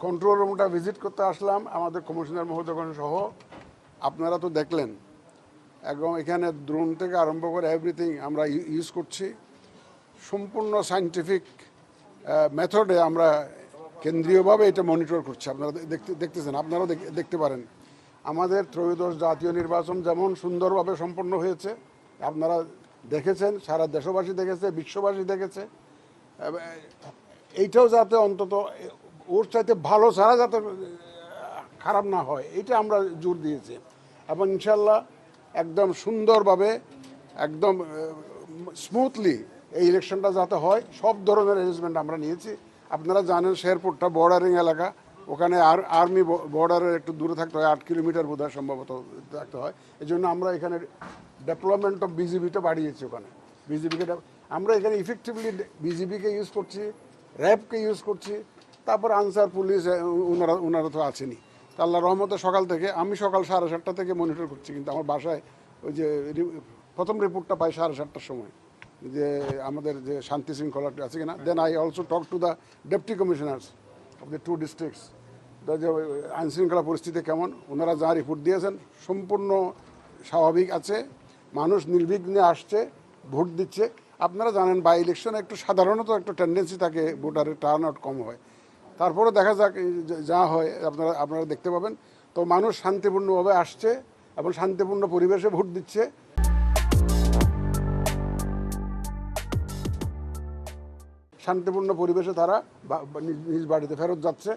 Control রুমটা visit করতে আসলাম আমাদের কমিশনার মহোদয়গণ সহ। আপনারা তো দেখলেন এবং এখানে ড্রোন থেকে আরম্ভ করে এভরিথিং আমরা ইউজ করছি। সম্পূর্ণ সায়েন্টিফিক মেথডে আমরা কেন্দ্রীয়ভাবে এটা মনিটর করছি। আপনারা দেখতেছেন, আপনারাও দেখতে পারেন। আমাদের ত্রয়োদশ জাতীয় নির্বাচন যেমন সুন্দরভাবে সম্পন্ন হয়েছে, আপনারা দেখেছেন, সারা দেশবাসী দেখেছে, বিশ্ববাসী দেখেছে। এইটাও যাতে অন্তত ওর চাইতে ভালো ছাড়া যাতে খারাপ না হয়, এটা আমরা জোর দিয়েছি। এবং ইনশাল্লাহ একদম সুন্দরভাবে একদম স্মুথলি এই ইলেকশনটা যাতে হয়, সব ধরনের অ্যারেঞ্জমেন্ট আমরা নিয়েছি। আপনারা জানেন শেরপুরটা বর্ডারিং এলাকা, ওখানে আর্মি বর্ডারের একটু দূরে থাকতে হয়, 8 কিলোমিটার বোধহয় সম্ভবত থাকতে হয়। এই জন্য আমরা এখানে ডেভেলপমেন্ট অফ বিজিবিটা বাড়িয়েছি। ওখানে বিজিবিকে আমরা এখানে ইফেক্টিভলি বিজিবিকে ইউজ করছি, র্যাবকে ইউজ করছি, তারপর আনসার পুলিশ ওনারা তো আছেনই। তা আল্লাহ রহমতে সকাল থেকে আমি সকাল 7:30 থেকে মনিটর করছি, কিন্তু আমার বাসায় ওই যে প্রথম রিপোর্টটা পাই 7:30টার সময় যে আমাদের যে শান্তি শৃঙ্খলাটা আছে কিনা। Then I also talk to the deputy commissioners of the 2 districts, যে আইনশৃঙ্খলা পরিস্থিতি কেমন। ওনারা যা রিপোর্ট দিয়েছেন সম্পূর্ণ স্বাভাবিক আছে, মানুষ নির্বিঘ্নে আসছে, ভোট দিচ্ছে। আপনারা জানেন বাই ইলেকশনে একটু সাধারণত একটু টেন্ডেন্সি থাকে ভোটারের টার্ন আউট কম হয়, তারপরে দেখা যাক যা হয় আপনারা দেখতে পাবেন। তো মানুষ শান্তিপূর্ণভাবে আসছে এবং শান্তিপূর্ণ পরিবেশে ভোট দিচ্ছে। শান্তিপূর্ণ পরিবেশে তারা নিজ বাড়িতে ফেরত যাচ্ছে।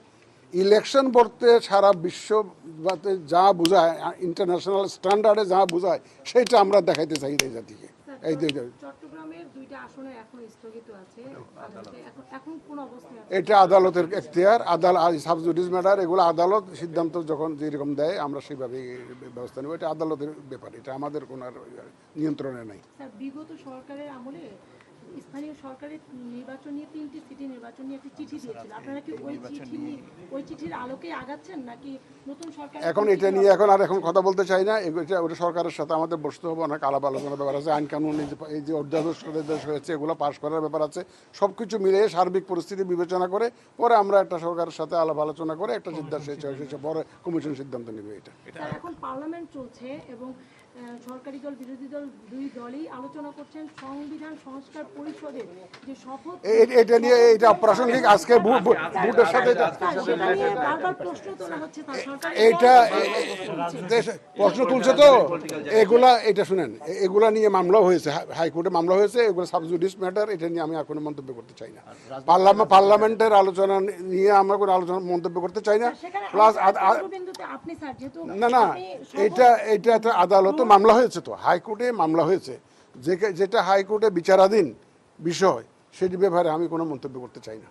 ইলেকশন বলতে সারা বিশ্বতে যা বোঝায়, ইন্টারন্যাশনাল স্ট্যান্ডার্ডে যা বোঝায়, সেইটা আমরা দেখাইতে চাই এই জাতিকে। এই চট্টগ্রামের 2টা আসনে এখন স্থগিত আছে, এখন কোন অবস্থায় আছে? এটা আদালতের এখতিয়ার, সাব জুডিস ম্যাটার, এগুলো আদালত সিদ্ধান্ত যখন যেরকম দেয় আমরা সেভাবেই ব্যবস্থা নেব। এটা আদালতের ব্যাপার, এটা আমাদের কোনো নিয়ন্ত্রণে নাই। স্যার, বিগত সরকারের আমলে স্থানীয় সরকারের নির্বাচন নিয়ে 3টি সিটি নির্বাচন নিয়ে একটি চিঠি দিয়েছিল। আপনারা কি ওই চিঠির আলোকে আগাচ্ছেন নাকি নতুন সরকার? এখন এটা নিয়ে এখন কথা বলতে চাই না। ওটা সরকারের সাথে আমাদের বসতে হবে, অনেক আলাপ আলোচনার ব্যাপার আছে, আইন কানুন এই যে অধ্যাদেশ হয়েছে এগুলো পাশ করার ব্যাপার আছে। সব কিছু মিলিয়ে সার্বিক পরিস্থিতি বিবেচনা করে পরে আমরা একটা সরকারের সাথে আলাপ আলোচনা করে একটা সিদ্ধান্ত পরে কমিশন সিদ্ধান্ত নেবে। এটা এখন পার্লামেন্ট চলছে এবং সরকারি দল বিরোধী দল 2 দলই আলোচনা করছেন সংবিধান সংস্কার পরিষদের যে শপথ, এটা নিয়ে এটা প্রাসঙ্গিক। আজকে ভোটের সাথে বারবার প্রশ্ন তোলা হচ্ছে, তার সরকার এইটা প্রশ্ন তুলছে। তো এটা শুনেন, এগুলা নিয়ে মামলা হয়েছে, হাইকোর্টে মামলা হয়েছে, এগুলো সাব জুডিস ম্যাটার। এটা নিয়ে আমি এখনো মন্তব্য করতে চাই না। পার্লামেন্টের আলোচনা নিয়ে আমরা কোনো আলোচনা মন্তব্য করতে চাই না। প্লাস না এটা একটা আদালতে মামলা হয়েছে, তো হাইকোর্টে মামলা হয়েছে, যেটা হাইকোর্টে বিচারাধীন বিষয়, সেটি ব্যাপারে আমি কোনো মন্তব্য করতে চাই না।